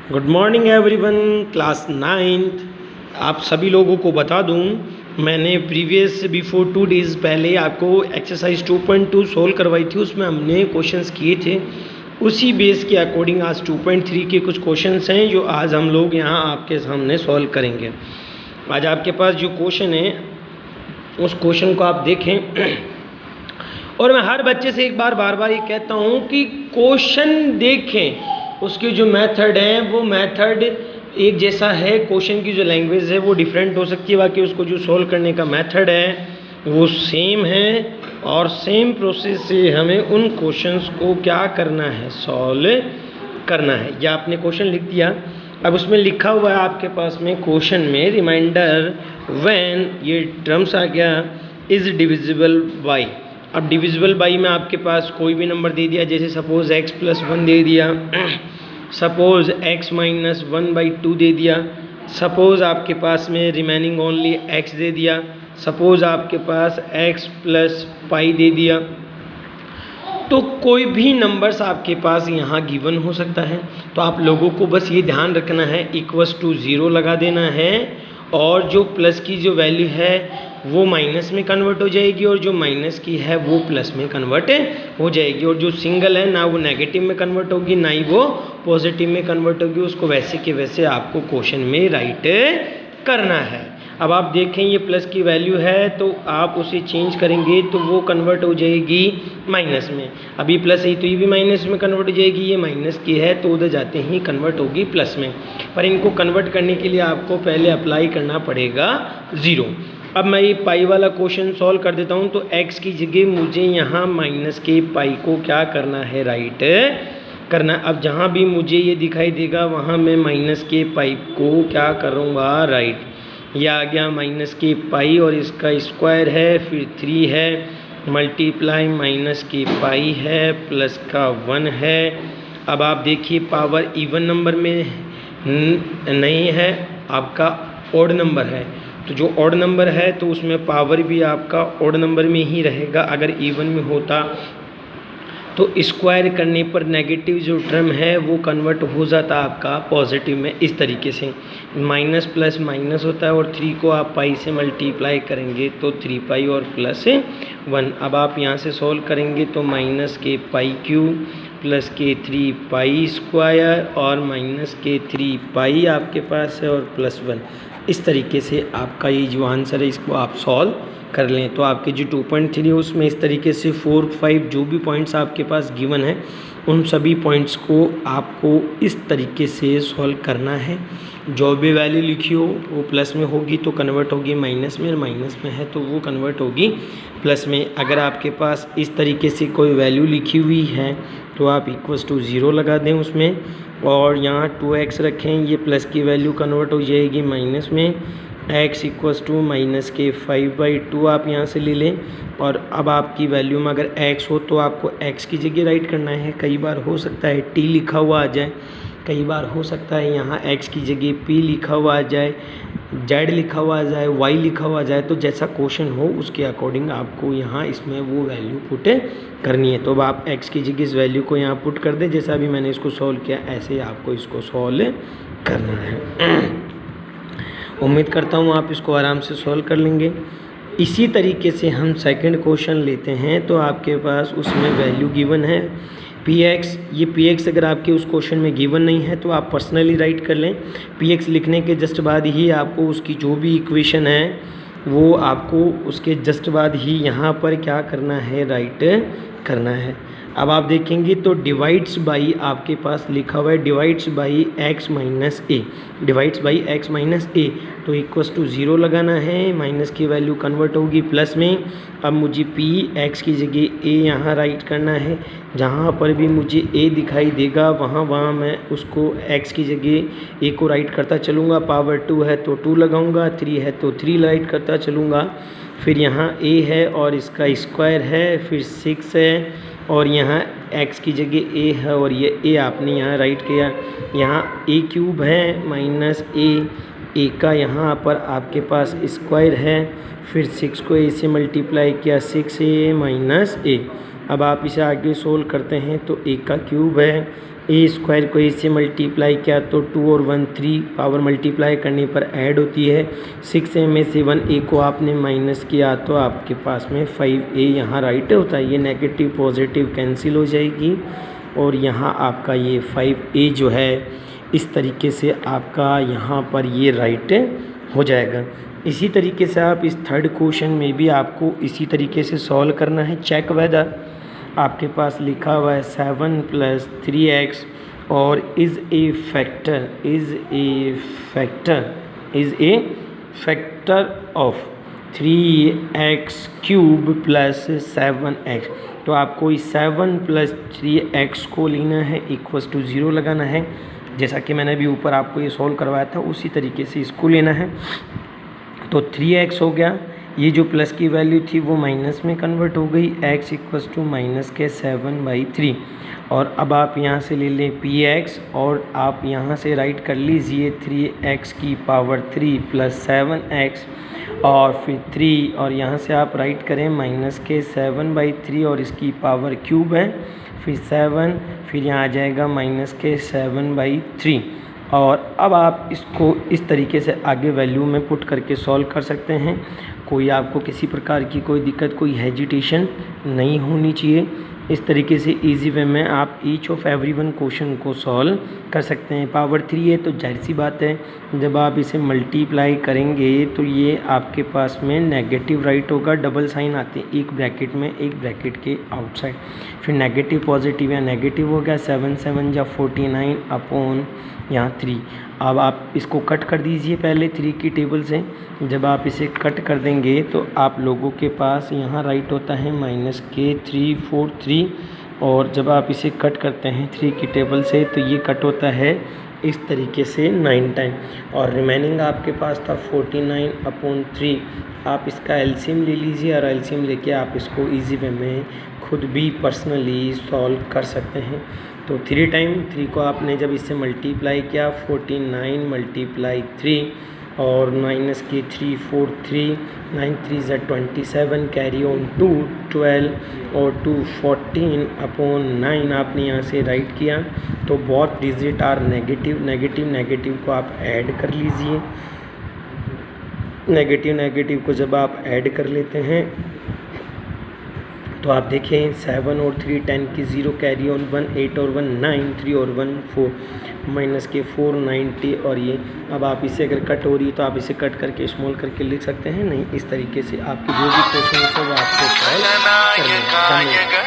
Good morning everyone, class 9th। आप सभी लोगों को बता दूं, मैंने प्रीवियस बिफोर 2 डेज़ पहले आपको एक्सरसाइज 2.2 सोल्व करवाई थी। उसमें हमने क्वेश्चंस किए थे। उसी बेस के अकॉर्डिंग आज 2.3 के कुछ क्वेश्चंस हैं जो आज हम लोग यहाँ आपके सामने सॉल्व करेंगे। आज आपके पास जो क्वेश्चन है उस क्वेश्चन को आप देखें। और मैं हर बच्चे से एक बार बार ये कहता हूँ कि क्वेश्चन देखें, उसकी जो मेथड है वो मेथड एक जैसा है, क्वेश्चन की जो लैंग्वेज है वो डिफरेंट हो सकती है, बाकी उसको जो सोल्व करने का मेथड है वो सेम है। और सेम प्रोसेस से हमें उन क्वेश्चंस को क्या करना है, सॉल्व करना है। या आपने क्वेश्चन लिख दिया, अब उसमें लिखा हुआ है आपके पास में क्वेश्चन में रिमाइंडर व्हेन, ये टर्म्स आ गया, इज़ डिविजिबल बाई। अब डिविजिबल बाई में आपके पास कोई भी नंबर दे दिया, जैसे सपोज x+1 दे दिया, सपोज x-1/2 दे दिया, सपोज आपके पास में रिमेनिंग ओनली x दे दिया, सपोज आपके पास x+π दे दिया। तो कोई भी नंबर्स आपके पास यहाँ गिवन हो सकता है। तो आप लोगों को बस ये ध्यान रखना है, =0 लगा देना है, और जो प्लस की जो वैल्यू है वो माइनस में कन्वर्ट हो जाएगी, और जो माइनस की है वो प्लस में कन्वर्ट हो जाएगी। और जो सिंगल है ना वो नेगेटिव में कन्वर्ट होगी, ना ही वो पॉजिटिव में कन्वर्ट होगी। उसको वैसे के वैसे आपको क्वेश्चन में राइट करना है। अब आप देखें, ये प्लस की वैल्यू है तो आप उसे चेंज करेंगे तो वो कन्वर्ट हो जाएगी माइनस में। अभी प्लस है तो ये भी माइनस में कन्वर्ट हो जाएगी, ये माइनस की है तो उधर जाते ही कन्वर्ट होगी प्लस में। पर इनको कन्वर्ट करने के लिए आपको पहले अप्लाई करना पड़ेगा 0। अब मैं ये पाई वाला क्वेश्चन सॉल्व कर देता हूँ। तो x की जगह मुझे यहाँ -π को क्या करना है, राइट करना। अब जहाँ भी मुझे ये दिखाई देगा वहाँ मैं -π को क्या करूँगा, राइट। यह आ गया -π और इसका स्क्वायर है, फिर 3 है, मल्टीप्लाई -π है, प्लस का 1 है। अब आप देखिए पावर इवन नंबर में नहीं है, आपका ऑड नंबर है। तो जो ऑड नंबर है तो उसमें पावर भी आपका ऑड नंबर में ही रहेगा। अगर इवन में होता तो स्क्वायर करने पर नेगेटिव जो टर्म है वो कन्वर्ट हो जाता आपका पॉजिटिव में। इस तरीके से माइनस प्लस माइनस होता है, और 3 को आप पाई से मल्टीप्लाई करेंगे तो 3π और +1। अब आप यहाँ से सॉल्व करेंगे तो -π³ प्लस के 3π² और -3π आपके पास है, और +1। इस तरीके से आपका ये जो आंसर है इसको आप सॉल्व कर लें। तो आपके जो 2.3 है उसमें इस तरीके से 4, 5 जो भी पॉइंट्स आपके पास गिवन है उन सभी पॉइंट्स को आपको इस तरीके से सॉल्व करना है। जो भी वैल्यू लिखी हो वो प्लस में होगी तो कन्वर्ट होगी माइनस में, और माइनस में है तो वो कन्वर्ट होगी प्लस में। अगर आपके पास इस तरीके से कोई वैल्यू लिखी हुई है तो आप =0 लगा दें उसमें, और यहाँ 2x रखें, ये प्लस की वैल्यू कन्वर्ट हो जाएगी माइनस में। x = -5/2 आप यहाँ से ले लें। और अब आपकी वैल्यू में अगर x हो तो आपको x की जगह राइट करना है। कई बार हो सकता है t लिखा हुआ आ जाए, कई बार हो सकता है यहाँ x की जगह p लिखा हुआ आ जाए, z लिखा हुआ आ जाए, y लिखा हुआ आ जाए। तो जैसा क्वेश्चन हो उसके अकॉर्डिंग आपको यहाँ इसमें वो वैल्यू पुट करनी है। तो अब आप x की जगह इस वैल्यू को यहाँ पुट कर दें, जैसा अभी मैंने इसको सॉल्व किया ऐसे ही आपको इसको सॉल्व करना है। उम्मीद करता हूँ आप इसको आराम से सॉल्व कर लेंगे। इसी तरीके से हम सेकंड क्वेश्चन लेते हैं। तो आपके पास उसमें वैल्यू गिवन है px। ये px अगर आपके उस क्वेश्चन में गिवन नहीं है तो आप पर्सनली राइट कर लें। px लिखने के जस्ट बाद ही आपको उसकी जो भी इक्वेशन है वो आपको उसके जस्ट बाद ही यहाँ पर क्या करना है, राइट करना है। अब आप देखेंगे तो डिवाइड्स बाई आपके पास लिखा हुआ है divides by x - a, divides by x - a। तो =0 लगाना है, माइनस की वैल्यू कन्वर्ट होगी प्लस में। अब मुझे p x की जगह a यहाँ राइट करना है। जहाँ पर भी मुझे a दिखाई देगा वहाँ मैं उसको x की जगह a को राइट करता चलूँगा। पावर 2 है तो 2 लगाऊँगा, 3 है तो 3 राइट करता चलूँगा। फिर यहाँ a है और इसका स्क्वायर है, फिर 6 है, और यहाँ x की जगह a है और ये a आपने यहाँ राइट किया। यहाँ a³ है -a का यहाँ पर आपके पास स्क्वायर है, फिर 6 को a से मल्टीप्लाई किया, 6a - a। अब आप इसे आगे सोल्व करते हैं तो a का क्यूब है ए स्क्वायर को ए से मल्टीप्लाई किया तो 2 और 1 3 पावर मल्टीप्लाई करने पर ऐड होती है। 6a में से 1a को आपने माइनस किया तो आपके पास में 5a यहाँ राइट होता है। ये नेगेटिव पॉजिटिव कैंसिल हो जाएगी और यहाँ आपका ये 5a जो है इस तरीके से आपका यहाँ पर ये राइट हो जाएगा। इसी तरीके से आप इस थर्ड क्वेश्चन में भी आपको इसी तरीके से सॉल्व करना है। चेक वेदर आपके पास लिखा हुआ है 7 + 3x और is a factor of 3x³ + 7x। तो आपको इस 7 + 3x को लेना है इक्वल्स टू 0 लगाना है। जैसा कि मैंने अभी ऊपर आपको ये सॉल्व करवाया था उसी तरीके से इसको लेना है। तो 3x हो गया, ये जो प्लस की वैल्यू थी वो माइनस में कन्वर्ट हो गई, x इक्वल्स टू -7/3। और अब आप यहाँ से ले लें px और आप यहाँ से राइट कर लीजिए 3x³ + 7x और फिर 3 और यहाँ से आप राइट करें -7/3 और इसकी पावर क्यूब है, फिर 7, फिर यहाँ आ जाएगा -7/3। और अब आप इसको इस तरीके से आगे वैल्यू में पुट करके सॉल्व कर सकते हैं। कोई आपको किसी प्रकार की कोई दिक्कत, कोई हेजिटेशन नहीं होनी चाहिए। इस तरीके से इजी वे में आप each of every one question को सॉल्व कर सकते हैं। पावर 3 है तो जाहिर सी बात है जब आप इसे मल्टीप्लाई करेंगे तो ये आपके पास में नेगेटिव राइट होगा। डबल साइन आते हैं, एक ब्रैकेट में एक ब्रैकेट के आउटसाइड, फिर नेगेटिव पॉजिटिव या नेगेटिव हो गया। 7 7 या 49 अपॉन यहाँ 3। अब आप इसको कट कर दीजिए पहले 3 की टेबल से। जब आप इसे कट कर देंगे तो आप लोगों के पास यहाँ राइट होता है -k343 और जब आप इसे कट करते हैं 3 की टेबल से तो ये कट होता है इस तरीके से 9 टाइम और रिमेनिंग आपके पास था 49/3। आप इसका एलसीएम ले लीजिए और एलसीएम लेके आप इसको इजी वे में खुद भी पर्सनली सॉल्व कर सकते हैं। तो 3 टाइम 3 को आपने जब इससे मल्टीप्लाई किया 49 × 3 और -k343 9 3 = 27 कैरी ऑन 2 12 और 2 14/9 आपने यहाँ से राइट किया। तो बोथ डिजिट आर नेगेटिव को आप ऐड कर लीजिए। नेगेटिव को जब आप ऐड कर लेते हैं तो आप देखें 7 और 3 10 की 0 कैरी ऑन 1 8 और 1 9 3 और 1 4 -k4 90 और ये। अब आप इसे अगर कट हो रही है तो आप इसे कट करके स्मॉल करके लिख सकते हैं। नहीं, इस तरीके से आपके जो भी क्वेश्चन है वो आपको सॉल्व करना है।